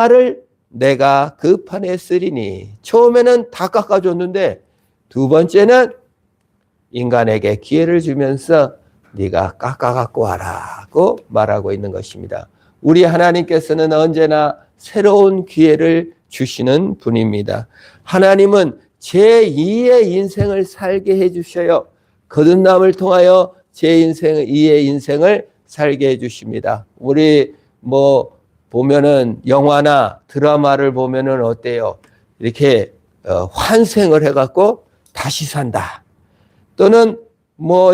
나를 내가 그 판에 쓰리니. 처음에는 다 깎아줬는데 두 번째는 인간에게 기회를 주면서 네가 깎아갖고 와라고 말하고 있는 것입니다. 우리 하나님께서는 언제나 새로운 기회를 주시는 분입니다. 하나님은 제2의 인생을 살게 해주셔요. 거듭남을 통하여 제2의 인생을 살게 해주십니다. 우리 보면은 영화나 드라마를 보면은 어때요? 이렇게 환생을 해갖고 다시 산다. 또는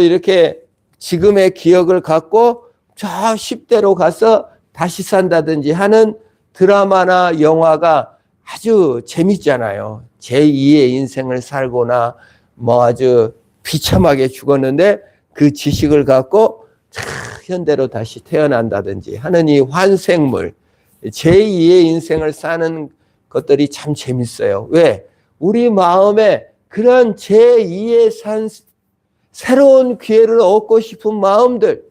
이렇게 지금의 기억을 갖고 저 10대로 가서 다시 산다든지 하는 드라마나 영화가 아주 재밌잖아요. 제2의 인생을 살거나 아주 비참하게 죽었는데 그 지식을 갖고 현대로 다시 태어난다든지 하는 이 환생물, 제2의 인생을 사는 것들이 참 재밌어요. 왜? 우리 마음에 그런 제2의 새로운 기회를 얻고 싶은 마음들,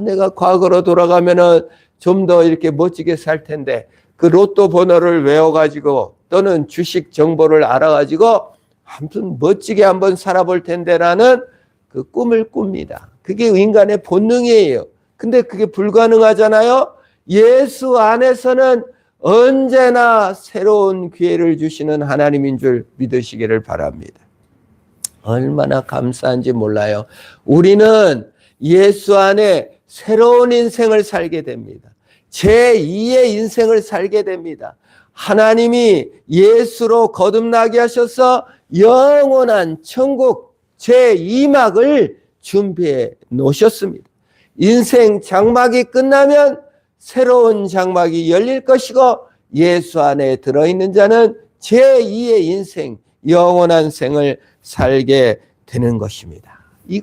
내가 과거로 돌아가면은 좀 더 이렇게 멋지게 살 텐데, 그 로또 번호를 외워가지고 또는 주식 정보를 알아가지고 아무튼 멋지게 한번 살아볼 텐데라는 그 꿈을 꿉니다. 그게 인간의 본능이에요. 근데 그게 불가능하잖아요. 예수 안에서는 언제나 새로운 기회를 주시는 하나님인 줄 믿으시기를 바랍니다. 얼마나 감사한지 몰라요. 우리는 예수 안에 새로운 인생을 살게 됩니다. 제2의 인생을 살게 됩니다. 하나님이 예수로 거듭나게 하셔서 영원한 천국 제2막을 준비해 놓으셨습니다. 인생 장막이 끝나면 새로운 장막이 열릴 것이고 예수 안에 들어있는 자는 제2의 인생, 영원한 생을 살게 되는 것입니다. 이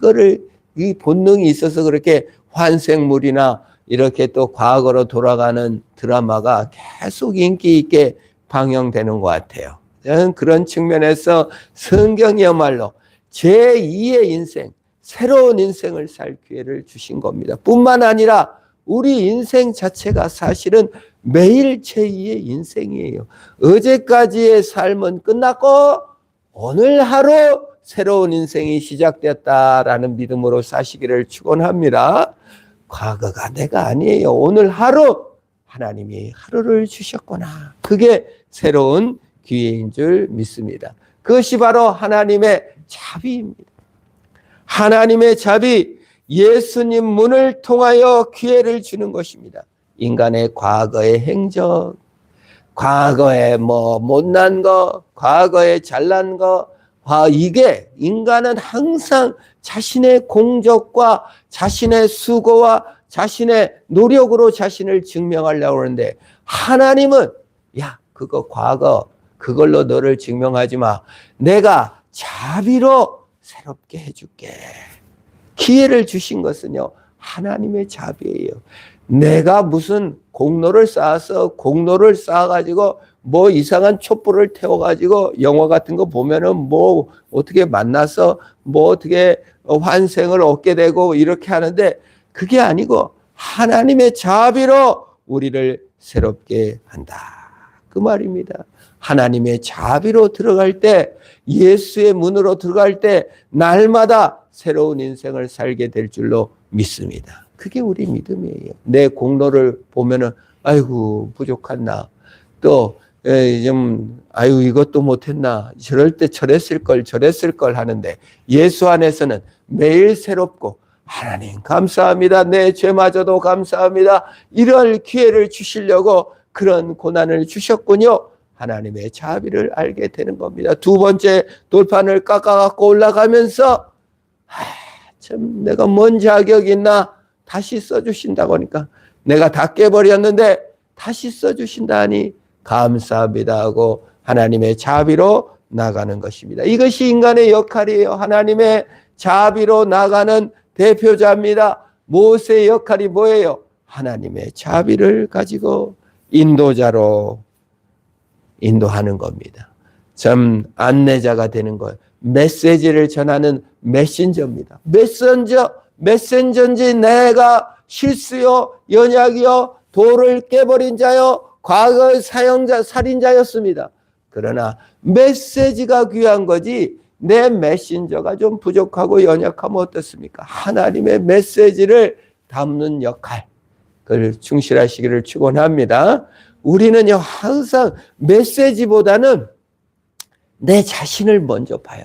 본능이 있어서 그렇게 환생물이나 이렇게 또 과거로 돌아가는 드라마가 계속 인기 있게 방영되는 것 같아요. 저는 그런 측면에서 성경이야말로 제2의 인생, 새로운 인생을 살 기회를 주신 겁니다. 뿐만 아니라 우리 인생 자체가 사실은 매일 제2의 인생이에요. 어제까지의 삶은 끝났고 오늘 하루 새로운 인생이 시작됐다라는 믿음으로 사시기를 축원합니다. 과거가 내가 아니에요. 오늘 하루 하나님이 하루를 주셨구나. 그게 새로운 기회인 줄 믿습니다. 그것이 바로 하나님의 자비입니다. 하나님의 자비, 예수님 문을 통하여 기회를 주는 것입니다. 인간의 과거의 행적, 과거에 못난 거, 과거에 잘난 거, 이게 인간은 항상 자신의 공적과 자신의 수고와 자신의 노력으로 자신을 증명하려고 하는데 하나님은 그거 과거 그걸로 너를 증명하지 마. 내가 자비로 새롭게 해줄게. 기회를 주신 것은요 하나님의 자비예요. 내가 무슨 공로를 쌓아가지고 이상한 촛불을 태워가지고 영화 같은 거 보면은 어떻게 만나서 어떻게 환생을 얻게 되고 이렇게 하는데 그게 아니고 하나님의 자비로 우리를 새롭게 한다. 그 말입니다. 하나님의 자비로 들어갈 때, 예수의 문으로 들어갈 때 날마다 새로운 인생을 살게 될 줄로 믿습니다. 그게 우리 믿음이에요. 내 공로를 보면은 아이고 부족한 나, 또 이것도 못했나, 저럴 때 저랬을 걸 하는데 예수 안에서는 매일 새롭고 하나님 감사합니다. 내 죄마저도 감사합니다. 이럴 기회를 주시려고 그런 고난을 주셨군요. 하나님의 자비를 알게 되는 겁니다. 두 번째 돌판을 깎아갖고 올라가면서 참 내가 뭔 자격이 있나 다시 써주신다고 하니까 내가 다 깨버렸는데 다시 써주신다니 감사합니다 하고 하나님의 자비로 나가는 것입니다. 이것이 인간의 역할이에요. 하나님의 자비로 나가는 대표자입니다. 모세의 역할이 뭐예요? 하나님의 자비를 가지고 인도자로 인도하는 겁니다. 참 안내자가 되는 거예요. 메시지를 전하는 메신저입니다. 메신저인지 내가 실수요, 연약이요, 돌을 깨버린 자요, 과거 사형자, 살인자였습니다. 그러나 메시지가 귀한 거지 내 메신저가 좀 부족하고 연약하면 어떻습니까? 하나님의 메시지를 담는 역할, 그걸 충실하시기를 축원합니다. 우리는요 항상 메시지보다는 내 자신을 먼저 봐요.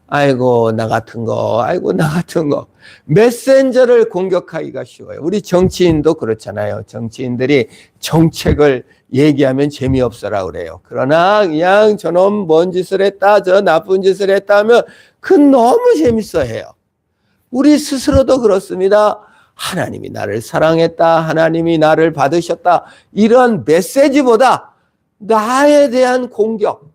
아이고 나 같은 거, 아이고 나 같은 거. 메신저를 공격하기가 쉬워요. 우리 정치인도 그렇잖아요. 정치인들이 정책을 얘기하면 재미없어라 그래요. 그러나 그냥 저놈 뭔 짓을 했다, 저 나쁜 짓을 했다 하면 그 너무 재밌어 해요. 우리 스스로도 그렇습니다. 하나님이 나를 사랑했다, 하나님이 나를 받으셨다, 이런 메시지보다 나에 대한 공격,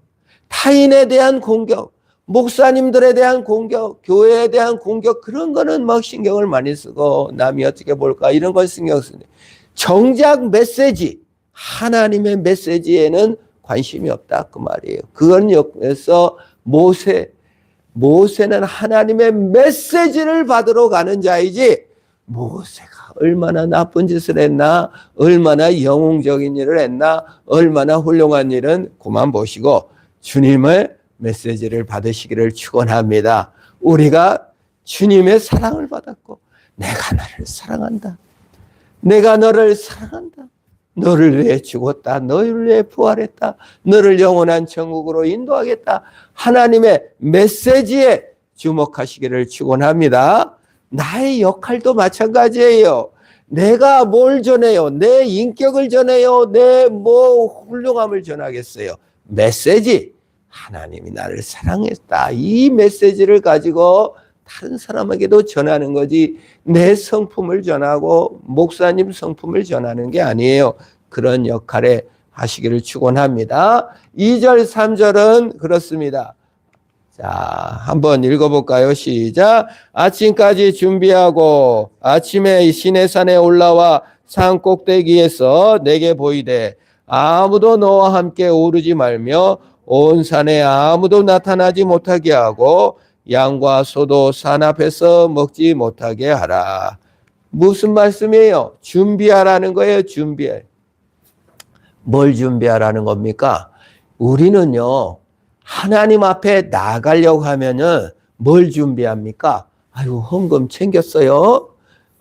타인에 대한 공격, 목사님들에 대한 공격, 교회에 대한 공격, 그런 거는 막 신경을 많이 쓰고 남이 어떻게 볼까 이런 걸 신경 쓰는데 정작 메시지, 하나님의 메시지에는 관심이 없다 그 말이에요. 그건 역에서 모세는 하나님의 메시지를 받으러 가는 자이지 모세가 얼마나 나쁜 짓을 했나, 얼마나 영웅적인 일을 했나, 얼마나 훌륭한 일은 그만 보시고 주님의 메시지를 받으시기를 축원합니다. 우리가 주님의 사랑을 받았고 내가 나를 사랑한다, 내가 너를 사랑한다, 너를 위해 죽었다, 너를 위해 부활했다, 너를 영원한 천국으로 인도하겠다, 하나님의 메시지에 주목하시기를 축원합니다. 나의 역할도 마찬가지예요. 내가 뭘 전해요? 내 인격을 전해요? 내 훌륭함을 전하겠어요? 메시지, 하나님이 나를 사랑했다, 이 메시지를 가지고 다른 사람에게도 전하는 거지 내 성품을 전하고 목사님 성품을 전하는 게 아니에요. 그런 역할에 하시기를 축원합니다. 2절 3절은 그렇습니다. 자, 한번 읽어볼까요? 시작. 아침까지 준비하고 아침에 시내산에 올라와 산 꼭대기에서 내게 보이되 아무도 너와 함께 오르지 말며 온 산에 아무도 나타나지 못하게 하고 양과 소도 산 앞에서 먹지 못하게 하라. 무슨 말씀이에요? 준비하라는 거예요. 준비해. 뭘 준비하라는 겁니까? 우리는요 하나님 앞에 나가려고 하면은 뭘 준비합니까? 아유, 헌금 챙겼어요?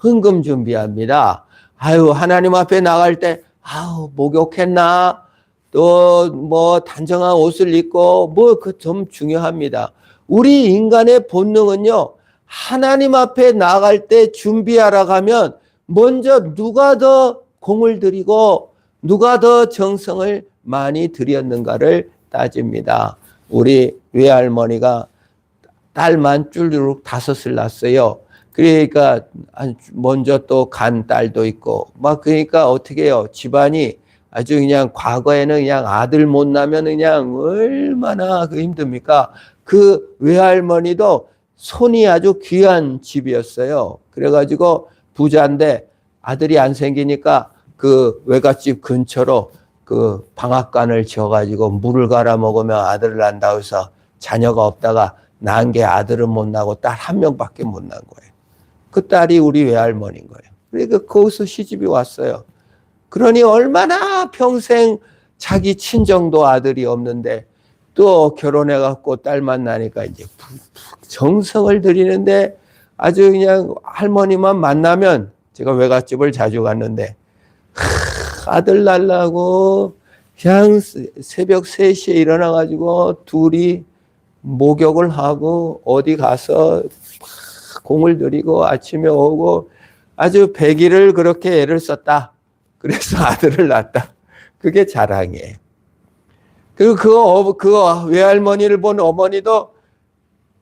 헌금 준비합니다. 아유, 하나님 앞에 나갈 때 아우, 목욕했나? 또 단정한 옷을 입고 그 좀 중요합니다. 우리 인간의 본능은요 하나님 앞에 나갈 때 준비하러 가면 먼저 누가 더 공을 들이고 누가 더 정성을 많이 들였는가를 따집니다. 우리 외할머니가 딸만 쭈르륵 5을 낳았어요. 그러니까 먼저 또 간 딸도 있고 그러니까 어떻게 해요? 집안이 아주 그냥 과거에는 그냥 아들 못 낳으면 그냥 얼마나 힘듭니까? 그 외할머니도 손이 아주 귀한 집이었어요. 그래가지고 부자인데 아들이 안 생기니까 그 외갓집 근처로 그 방앗간을 지어가지고 물을 갈아 먹으면 아들을 낳는다고 해서 자녀가 없다가 낳은 게 아들은 못 낳고 딸 1명밖에 못 낳은 거예요. 그 딸이 우리 외할머니인 거예요. 그러니까 거기서 시집이 왔어요. 그러니 얼마나 평생 자기 친정도 아들이 없는데 또 결혼해갖고 딸만 나니까 이제 정성을 들이는데 아주 그냥 할머니만 만나면 제가 외갓집을 자주 갔는데 아들 낳으려고 그냥 새벽 3시에 일어나가지고 둘이 목욕을 하고 어디 가서 공을 들이고 아침에 오고 아주 100일을 그렇게 애를 썼다. 그래서 아들을 낳았다. 그게 자랑이에요. 그리고 그 외할머니를 본 어머니도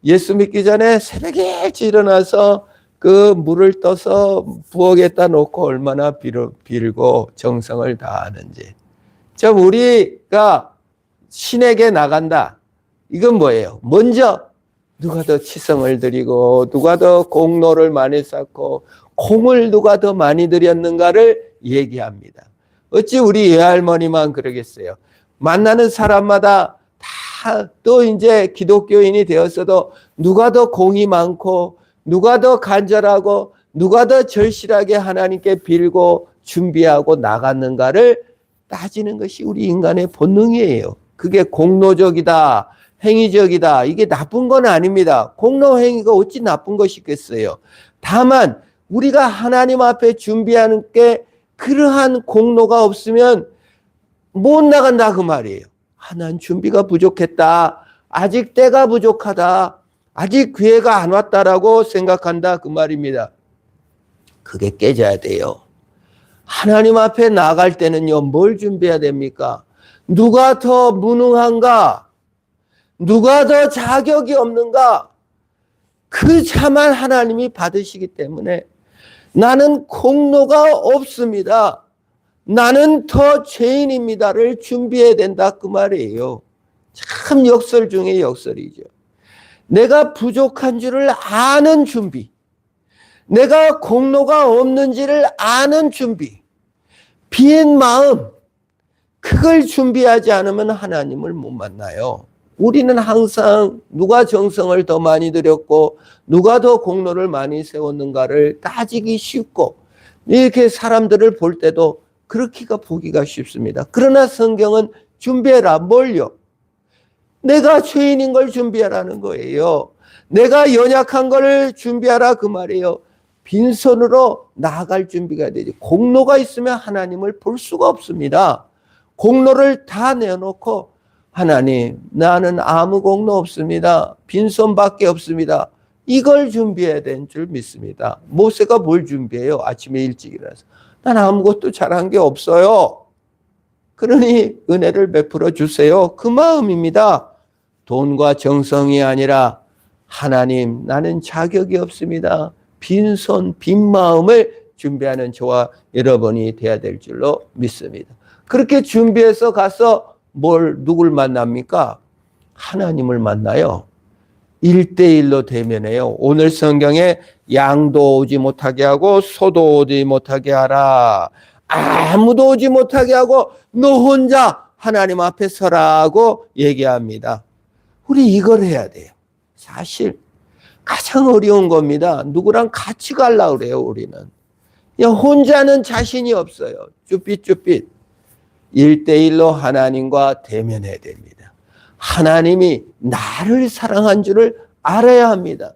예수 믿기 전에 새벽에 일찍 일어나서 그 물을 떠서 부엌에다 놓고 얼마나 빌고 정성을 다하는지. 참 우리가 신에게 나간다. 이건 뭐예요? 먼저 누가 더 치성을 들이고 누가 더 공로를 많이 쌓고 공을 누가 더 많이 들였는가를 얘기합니다. 어찌 우리 외할머니만 그러겠어요? 만나는 사람마다 다 또 이제 기독교인이 되었어도 누가 더 공이 많고 누가 더 간절하고 누가 더 절실하게 하나님께 빌고 준비하고 나갔는가를 따지는 것이 우리 인간의 본능이에요. 그게 공로적이다, 행위적이다. 이게 나쁜 건 아닙니다. 공로 행위가 어찌 나쁜 것이겠어요. 다만 우리가 하나님 앞에 준비하는 게 그러한 공로가 없으면 못 나간다 그 말이에요. 난 준비가 부족했다. 아직 때가 부족하다. 아직 기회가 안 왔다라고 생각한다 그 말입니다. 그게 깨져야 돼요. 하나님 앞에 나갈 때는요, 뭘 준비해야 됩니까? 누가 더 무능한가? 누가 더 자격이 없는가? 그 차만 하나님이 받으시기 때문에 나는 공로가 없습니다. 나는 더 죄인입니다를 준비해야 된다 그 말이에요. 참 역설 중에 역설이죠. 내가 부족한 줄을 아는 준비, 내가 공로가 없는지를 아는 준비, 비엔 마음, 그걸 준비하지 않으면 하나님을 못 만나요. 우리는 항상 누가 정성을 더 많이 들였고 누가 더 공로를 많이 세웠는가를 따지기 쉽고 이렇게 사람들을 볼 때도 그렇게가 보기가 쉽습니다. 그러나 성경은 준비해라. 뭘요? 내가 죄인인 걸 준비하라는 거예요. 내가 연약한 걸 준비하라 그 말이에요. 빈손으로 나아갈 준비가 되지. 공로가 있으면 하나님을 볼 수가 없습니다. 공로를 다 내놓고 하나님 나는 아무 공로 없습니다. 빈손밖에 없습니다. 이걸 준비해야 되는 줄 믿습니다. 모세가 뭘 준비해요? 아침에 일찍 일어나서 난 아무것도 잘한 게 없어요. 그러니 은혜를 베풀어 주세요. 그 마음입니다. 돈과 정성이 아니라 하나님 나는 자격이 없습니다. 빈손 빈 마음을 준비하는 저와 여러분이 돼야 될 줄로 믿습니다. 그렇게 준비해서 가서 누굴 만납니까? 하나님을 만나요. 1대1로 대면해요. 오늘 성경에 양도 오지 못하게 하고 소도 오지 못하게 하라. 아무도 오지 못하게 하고 너 혼자 하나님 앞에 서라고 얘기합니다. 우리 이걸 해야 돼요. 사실 가장 어려운 겁니다. 누구랑 같이 가려고 그래요, 우리는. 그냥 혼자는 자신이 없어요. 쭈삣쭈삣. 1대1로 하나님과 대면해야 됩니다. 하나님이 나를 사랑한 줄을 알아야 합니다.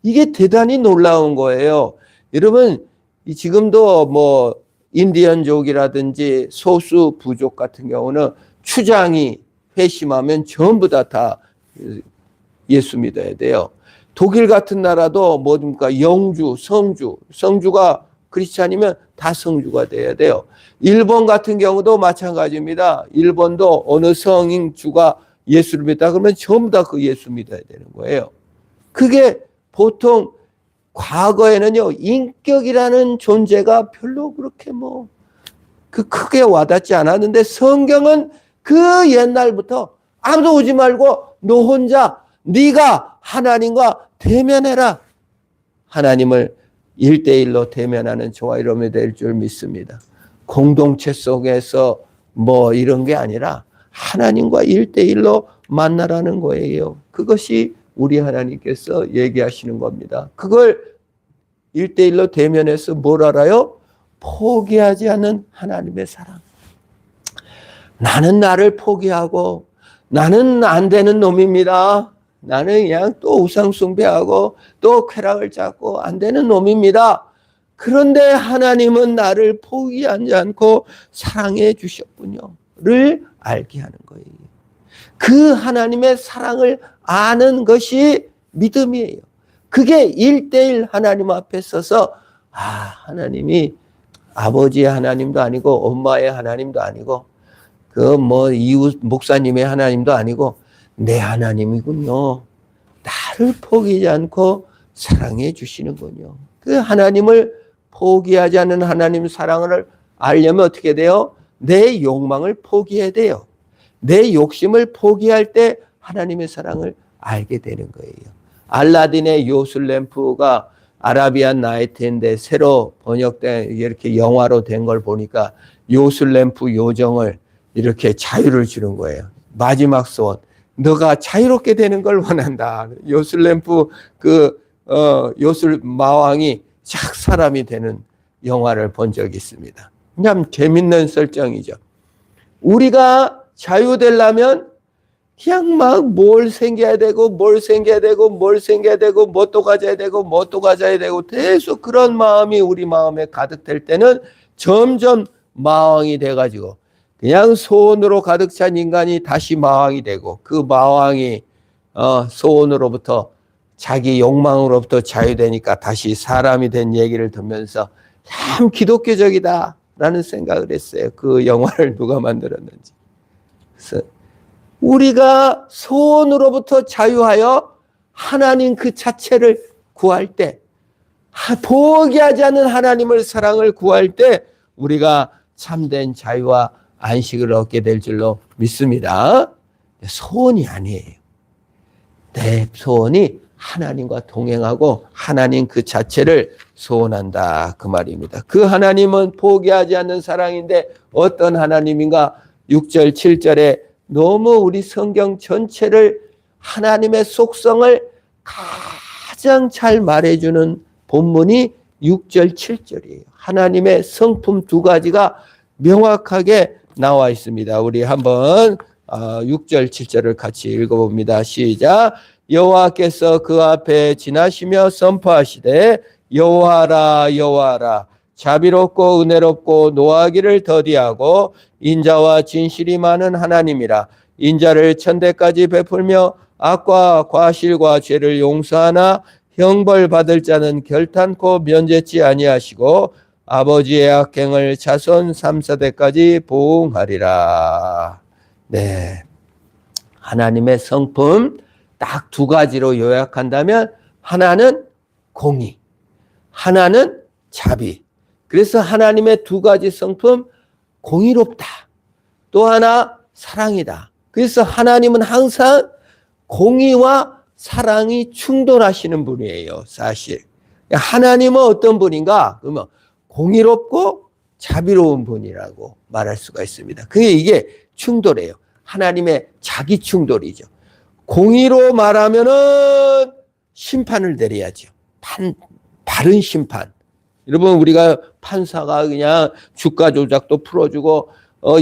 이게 대단히 놀라운 거예요. 여러분, 지금도 뭐 인디언족이라든지 소수 부족 같은 경우는 추장이 회심하면 전부 다 예수 믿어야 돼요. 독일 같은 나라도 뭡니까? 영주, 성주가 크리스찬이면 다 성주가 돼야 돼요. 일본 같은 경우도 마찬가지입니다. 일본도 어느 성인주가 예수를 믿다 그러면 전부 다 그 예수 믿어야 되는 거예요. 그게 보통 과거에는요, 인격이라는 존재가 별로 그렇게 크게 와닿지 않았는데 성경은 그 옛날부터 아무도 오지 말고 너 혼자 네가 하나님과 대면해라. 하나님을 1대1로 대면하는 저와 여러분이 될 줄 믿습니다. 공동체 속에서 이런 게 아니라 하나님과 1대1로 만나라는 거예요. 그것이 우리 하나님께서 얘기하시는 겁니다. 그걸 1대1로 대면해서 뭘 알아요? 포기하지 않는 하나님의 사랑. 나는 나를 포기하고 나는 안 되는 놈입니다. 나는 그냥 또 우상숭배하고 또 쾌락을 잡고 안 되는 놈입니다. 그런데 하나님은 나를 포기하지 않고 사랑해 주셨군요를 알게 하는 거예요. 그 하나님의 사랑을 아는 것이 믿음이에요. 그게 1대1 하나님 앞에 서서 하나님이 아버지의 하나님도 아니고 엄마의 하나님도 아니고 이웃 목사님의 하나님도 아니고 내 하나님이군요. 나를 포기하지 않고 사랑해 주시는군요. 그 하나님을 포기하지 않는 하나님 사랑을 알려면 어떻게 돼요? 내 욕망을 포기해야 돼요. 내 욕심을 포기할 때 하나님의 사랑을 알게 되는 거예요. 알라딘의 요술램프가 아라비안 나이트인데 새로 번역된 이렇게 영화로 된 걸 보니까 요술램프 요정을 이렇게 자유를 주는 거예요. 마지막 소원. 너가 자유롭게 되는 걸 원한다. 요술램프 요술 마왕이 싹 사람이 되는 영화를 본 적이 있습니다. 참 재밌는 설정이죠. 우리가 자유되려면 그냥 막 뭘 생겨야 되고 뭘 생겨야 되고 뭘 생겨야 되고 뭐 또 가져야 되고 뭐 또 가져야 되고 계속 그런 마음이 우리 마음에 가득될 때는 점점 마왕이 돼가지고 그냥 소원으로 가득 찬 인간이 다시 마왕이 되고 그 마왕이 소원으로부터 자기 욕망으로부터 자유되니까 다시 사람이 된 얘기를 듣면서 참 기독교적이다 라는 생각을 했어요. 그 영화를 누가 만들었는지. 그래서 우리가 소원으로부터 자유하여 하나님 그 자체를 구할 때, 포기하지 않는 하나님을 사랑을 구할 때 우리가 참된 자유와 안식을 얻게 될 줄로 믿습니다. 소원이 아니에요. 내 소원이 하나님과 동행하고 하나님 그 자체를 소원한다 그 말입니다. 그 하나님은 포기하지 않는 사랑인데 어떤 하나님인가? 6절 7절에 너무 우리 성경 전체를 하나님의 속성을 가장 잘 말해주는 본문이 6절 7절이에요. 하나님의 성품 두 가지가 명확하게 나와 있습니다. 우리 한번 6절 7절을 같이 읽어봅니다. 시작. 여호와께서 그 앞에 지나시며 선포하시되 여호와라 여호와라 자비롭고 은혜롭고 노하기를 더디하고 인자와 진실이 많은 하나님이라. 인자를 천대까지 베풀며 악과 과실과 죄를 용서하나 형벌 받을 자는 결탄코 면제치 아니하시고 아버지의 악행을 자손 3세대까지 보응하리라. 네, 하나님의 성품 딱 두 가지로 요약한다면 하나는 공의, 하나는 자비. 그래서 하나님의 두 가지 성품 공의롭다. 또 하나 사랑이다. 그래서 하나님은 항상 공의와 사랑이 충돌하시는 분이에요. 사실. 하나님은 어떤 분인가? 그러면 공의롭고 자비로운 분이라고 말할 수가 있습니다. 그게 이게 충돌이에요. 하나님의 자기 충돌이죠. 공의로 말하면은 심판을 내려야죠. 바른 심판. 여러분 우리가 판사가 그냥 주가 조작도 풀어주고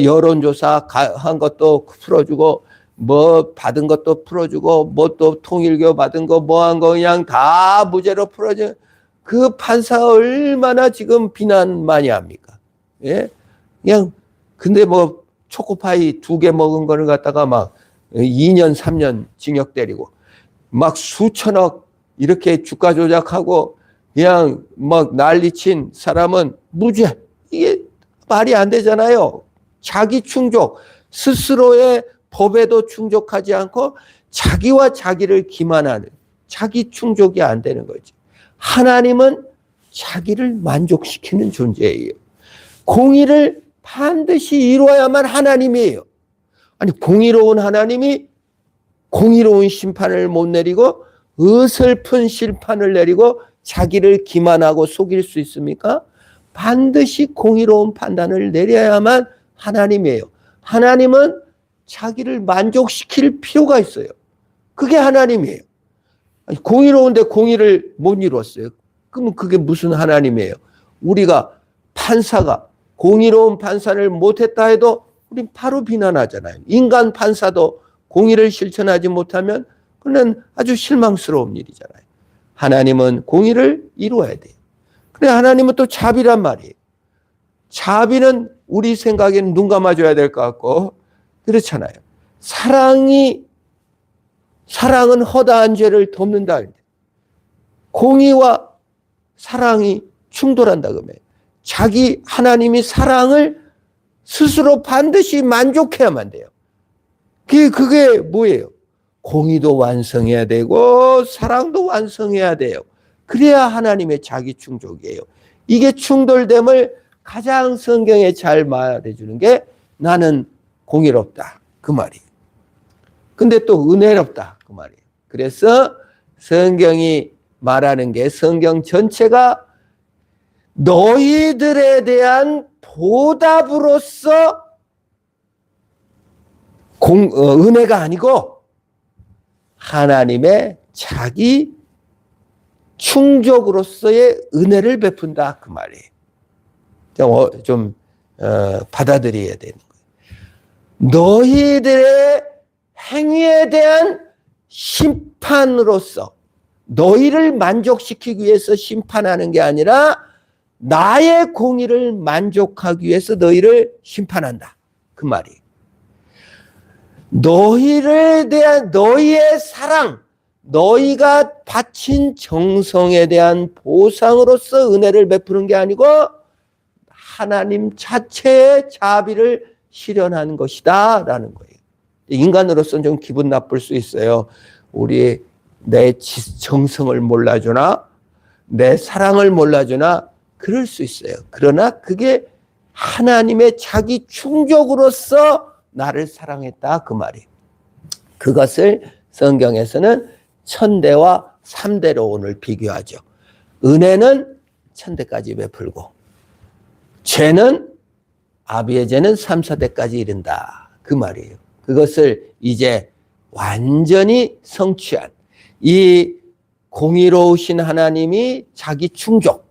여론조사 한 것도 풀어주고 뭐 받은 것도 풀어주고 뭐 또 통일교 받은 거 뭐 한 거 그냥 다 무죄로 풀어줘. 그 판사 얼마나 지금 비난 많이 합니까? 예? 그냥 근데 뭐 초코파이 2개 먹은 거를 갖다가 막 2년 3년 징역 때리고 막 수천억 이렇게 주가 조작하고 그냥 막 난리친 사람은 무죄. 이게 말이 안 되잖아요. 자기 충족, 스스로의 법에도 충족하지 않고 자기와 자기를 기만하는 자기 충족이 안 되는 거지. 하나님은 자기를 만족시키는 존재예요. 공의를 반드시 이루어야만 하나님이에요. 아니 공의로운 하나님이 공의로운 심판을 못 내리고 어설픈 심판을 내리고 자기를 기만하고 속일 수 있습니까? 반드시 공의로운 판단을 내려야만 하나님이에요. 하나님은 자기를 만족시킬 필요가 있어요. 그게 하나님이에요. 아니, 공의로운데 공의를 못 이뤘어요. 그러면 그게 무슨 하나님이에요? 우리가 판사가 공의로운 판사를 못했다 해도 우린 바로 비난하잖아요. 인간 판사도 공의를 실천하지 못하면 그건 아주 실망스러운 일이잖아요. 하나님은 공의를 이루어야 돼요. 그래 하나님은 또 자비란 말이에요. 자비는 우리 생각에는 눈 감아줘야 될 것 같고 그렇잖아요. 사랑은 허다한 죄를 덮는다. 공의와 사랑이 충돌한다 그러면 하나님이 사랑을 스스로 반드시 만족해야만 돼요. 그게 뭐예요? 공의도 완성해야 되고 사랑도 완성해야 돼요. 그래야 하나님의 자기 충족이에요. 이게 충돌됨을 가장 성경에 잘 말해주는 게 나는 공의롭다 그 말이에요. 근데 또 은혜롭다 그 말이에요. 그래서 성경이 말하는 게 성경 전체가 너희들에 대한 보답으로서 은혜가 아니고 하나님의 자기 충족으로서의 은혜를 베푼다 그 말이에요. 좀 받아들여야 되는 거예요. 너희들의 행위에 대한 심판으로서 너희를 만족시키기 위해서 심판하는 게 아니라 나의 공의를 만족하기 위해서 너희를 심판한다. 그 말이. 너희를 대한 너희의 사랑, 너희가 바친 정성에 대한 보상으로서 은혜를 베푸는 게 아니고 하나님 자체의 자비를 실현한 것이다 라는 거예요. 인간으로서는 좀 기분 나쁠 수 있어요. 우리 내 정성을 몰라주나 내 사랑을 몰라주나 그럴 수 있어요. 그러나 그게 하나님의 자기 충족으로서 나를 사랑했다 그 말이에요. 그것을 성경에서는 천대와 삼대로 오늘 비교하죠. 은혜는 천대까지 베풀고 죄는 아비의 죄는 3, 4대까지 이른다 그 말이에요. 그것을 이제 완전히 성취한 이 공의로우신 하나님이 자기 충족,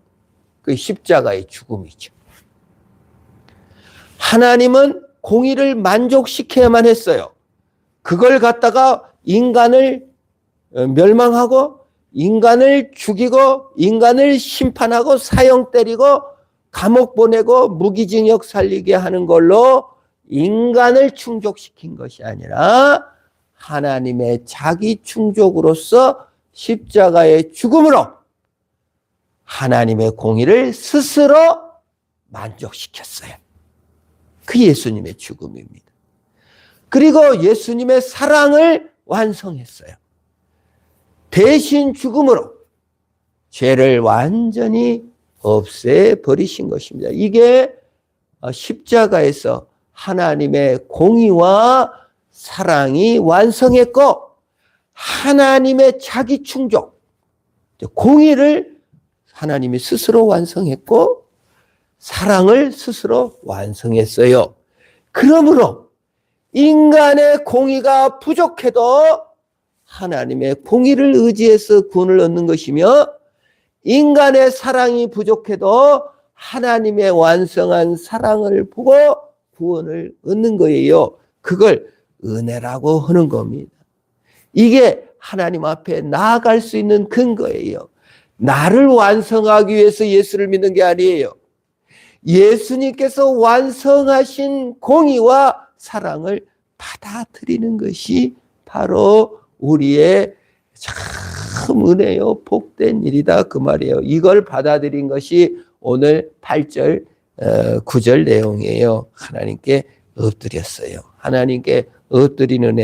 그 십자가의 죽음이죠. 하나님은 공의를 만족시켜야만 했어요. 그걸 갖다가 인간을 멸망하고 인간을 죽이고 인간을 심판하고 사형 때리고 감옥 보내고 무기징역 살리게 하는 걸로 인간을 충족시킨 것이 아니라 하나님의 자기 충족으로서 십자가의 죽음으로 하나님의 공의를 스스로 만족시켰어요. 그 예수님의 죽음입니다. 그리고 예수님의 사랑을 완성했어요. 대신 죽음으로 죄를 완전히 없애버리신 것입니다. 이게 십자가에서 하나님의 공의와 사랑이 완성했고 하나님의 자기 충족, 공의를 하나님이 스스로 완성했고 사랑을 스스로 완성했어요. 그러므로 인간의 공의가 부족해도 하나님의 공의를 의지해서 구원을 얻는 것이며 인간의 사랑이 부족해도 하나님의 완성한 사랑을 보고 구원을 얻는 거예요. 그걸 은혜라고 하는 겁니다. 이게 하나님 앞에 나아갈 수 있는 근거예요. 나를 완성하기 위해서 예수를 믿는 게 아니에요. 예수님께서 완성하신 공의와 사랑을 받아들이는 것이 바로 우리의 참 은혜요 복된 일이다 그 말이에요. 이걸 받아들인 것이 오늘 8절 9절 내용이에요. 하나님께 엎드렸어요. 하나님께 엎드리는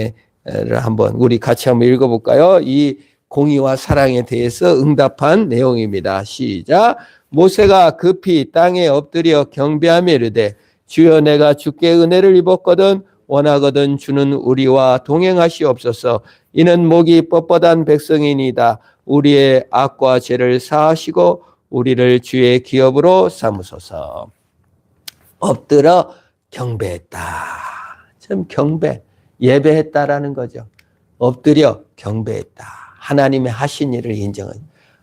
은혜를 한번 우리 같이 한번 읽어볼까요? 이 공의와 사랑에 대해서 응답한 내용입니다. 시작. 모세가 급히 땅에 엎드려 경배하며 이르되 주여 내가 주께 은혜를 입었거든 원하거든 주는 우리와 동행하시옵소서. 이는 목이 뻣뻣한 백성이니이다. 우리의 악과 죄를 사하시고 우리를 주의 기업으로 삼으소서. 엎드려 경배했다. 참 경배, 예배했다라는 거죠. 엎드려 경배했다. 하나님의 하신 일을 인정한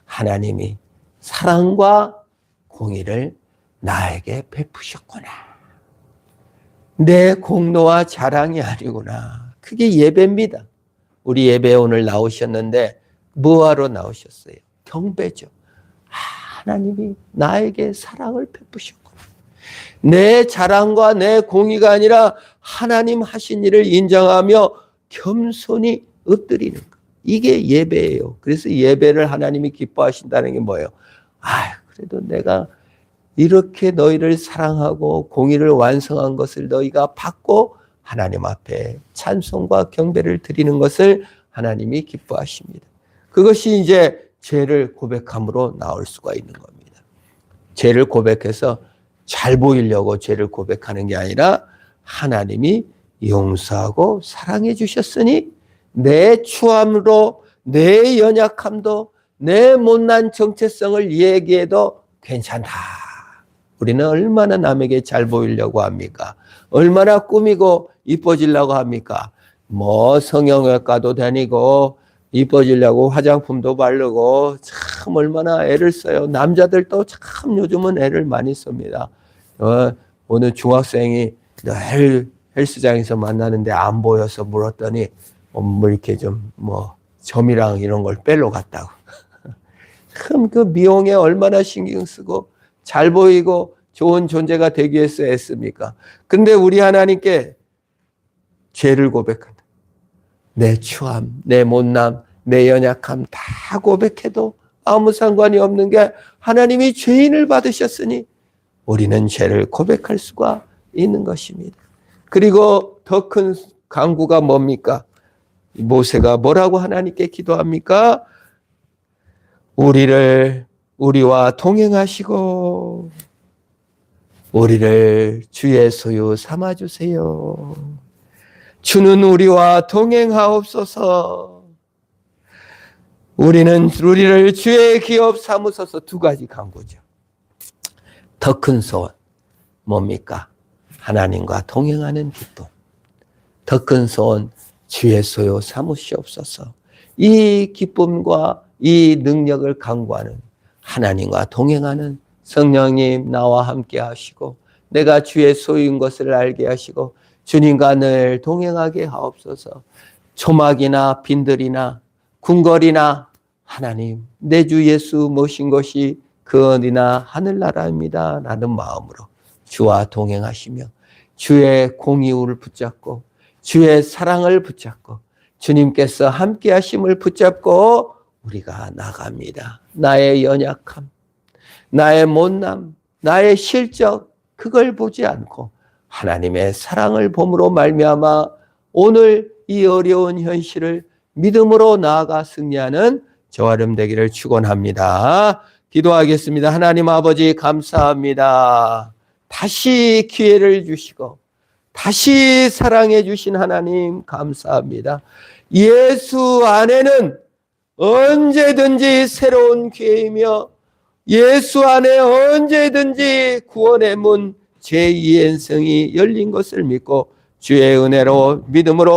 하나님이 사랑과 공의를 나에게 베푸셨구나. 내 공로와 자랑이 아니구나. 그게 예배입니다. 우리 예배에 오늘 나오셨는데 뭐하러 나오셨어요? 경배죠. 하나님이 나에게 사랑을 베푸셨구나. 내 자랑과 내 공의가 아니라 하나님 하신 일을 인정하며 겸손히 엎드리는 것. 이게 예배예요. 그래서 예배를 하나님이 기뻐하신다는 게 뭐예요? 그래도 내가 이렇게 너희를 사랑하고 공의를 완성한 것을 너희가 받고 하나님 앞에 찬송과 경배를 드리는 것을 하나님이 기뻐하십니다. 그것이 이제 죄를 고백함으로 나올 수가 있는 겁니다. 죄를 고백해서 잘 보이려고 죄를 고백하는 게 아니라 하나님이 용서하고 사랑해 주셨으니 내 추함으로 내 연약함도 내 못난 정체성을 얘기해도 괜찮다. 우리는 얼마나 남에게 잘 보이려고 합니까? 얼마나 꾸미고 이뻐지려고 합니까? 뭐 성형외과도 다니고 이뻐지려고 화장품도 바르고 참 얼마나 애를 써요. 남자들도 참 요즘은 애를 많이 씁니다. 오늘 중학생이 늘 헬스장에서 만나는데 안 보여서 물었더니 뭐 이렇게 좀 점이랑 이런 걸 빼러 갔다고. 참 그 미용에 얼마나 신경 쓰고 잘 보이고 좋은 존재가 되기 위해서 애씁니까? 근데 우리 하나님께 죄를 고백한다. 내 추함, 내 못남, 내 연약함 다 고백해도 아무 상관이 없는 게 하나님이 죄인을 받으셨으니 우리는 죄를 고백할 수가 있는 것입니다. 그리고 더 큰 강구가 뭡니까? 모세가 뭐라고 하나님께 기도합니까? 우리와 동행하시고 우리를 주의 소유 삼아주세요. 주는 우리와 동행하옵소서. 우리를 주의 기업 삼으소서. 두 가지 간구죠. 더 큰 소원 뭡니까? 하나님과 동행하는 기쁨. 더 큰 소원 주의 소유 삼으시옵소서. 이 기쁨과 이 능력을 강구하는 하나님과 동행하는 성령님 나와 함께 하시고 내가 주의 소유인 것을 알게 하시고 주님과 늘 동행하게 하옵소서. 초막이나 빈들이나 궁궐이나 하나님 내 주 예수 모신 것이 그 어디나 하늘나라입니다 라는 마음으로 주와 동행하시며 주의 공의를 붙잡고 주의 사랑을 붙잡고 주님께서 함께 하심을 붙잡고 우리가 나갑니다. 나의 연약함, 나의 못남, 나의 실적 그걸 보지 않고 하나님의 사랑을 봄으로 말미암아 오늘 이 어려운 현실을 믿음으로 나아가 승리하는 저와 여러분 되기를 축원합니다. 기도하겠습니다. 하나님 아버지 감사합니다. 다시 기회를 주시고 다시 사랑해 주신 하나님 감사합니다. 예수 안에는 언제든지 새로운 기회이며 예수 안에 언제든지 구원의 문 제2의 인생이 열린 것을 믿고 주의 은혜로 믿음으로